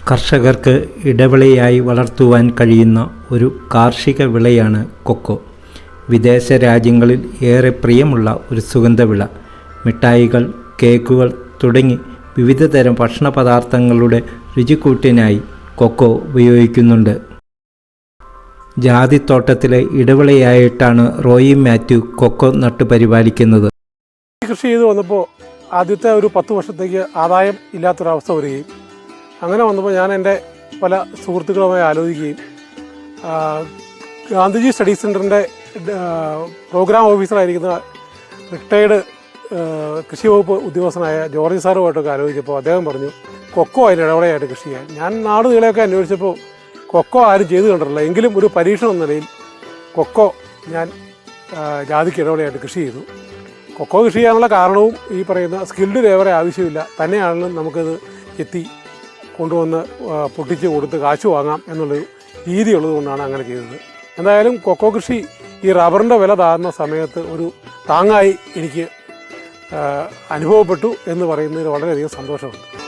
കർഷകർക്ക് ഇടവിളയായി വളർത്തുവാൻ കഴിയുന്ന ഒരു കാർഷിക വിളയാണ് കൊക്കോ. വിദേശ രാജ്യങ്ങളിൽ ഏറെ പ്രിയമുള്ള ഒരു സുഗന്ധവിള. മിഠായികൾ, കേക്കുകൾ തുടങ്ങി വിവിധതരം ഭക്ഷണ പദാർത്ഥങ്ങളുടെ രുചിക്കൂട്ടിനായി കൊക്കോ ഉപയോഗിക്കുന്നുണ്ട്. ജാതിത്തോട്ടത്തിലെ ഇടവിളയായിട്ടാണ് റോയി മാത്യു കൊക്കോ നട്ടു പരിപാലിക്കുന്നത്. കൃഷി ചെയ്ത് വന്നപ്പോൾ ആദ്യത്തെ ഒരു 10 വർഷത്തേക്ക് ആദായം ഇല്ലാത്തൊരവസ്ഥ വരികയും അങ്ങനെ വന്നപ്പോൾ ഞാൻ എൻ്റെ പല സുഹൃത്തുക്കളുമായി ആലോചിക്കുകയും ഗാന്ധിജി സ്റ്റഡി സെൻറ്ററിൻ്റെ പ്രോഗ്രാം ഓഫീസറായിരിക്കുന്ന റിട്ടയർഡ് കൃഷി വകുപ്പ് ഉദ്യോഗസ്ഥനായ ജോർജ് സാറുമായിട്ടൊക്കെ ആലോചിച്ചപ്പോൾ അദ്ദേഹം പറഞ്ഞു കൊക്കോ അതിന് ഇടപെടലായിട്ട് കൃഷി ചെയ്യാൻ. ഞാൻ നാട് നീളെയൊക്കെ അന്വേഷിച്ചപ്പോൾ കൊക്കോ ആരും ചെയ്തു കണ്ടിട്ടില്ല. എങ്കിലും ഒരു പരീക്ഷണം എന്ന നിലയിൽ കൊക്കോ ഞാൻ ജാതിക്ക് ഇടപെടലായിട്ട് കൃഷി ചെയ്തു. കൊക്കോ കൃഷി ചെയ്യാനുള്ള കാരണവും ഈ പറയുന്ന സ്കിൽഡ് ലേബറെ ആവശ്യമില്ല, തന്നെയാണെങ്കിലും നമുക്കത് എത്തി കൊണ്ടുവന്ന് പൊട്ടിച്ച് കൊടുത്ത് കാശ് വാങ്ങാം എന്നുള്ളൊരു രീതി ഉള്ളതുകൊണ്ടാണ് അങ്ങനെ ചെയ്തത്. എന്തായാലും കൊക്കോ കൃഷി ഈ റബ്ബറിൻ്റെ വില താഴ്ന്ന സമയത്ത് ഒരു താങ്ങായി എനിക്ക് അനുഭവപ്പെട്ടു എന്ന് പറയുന്നതിൽ വളരെയധികം സന്തോഷമുണ്ട്.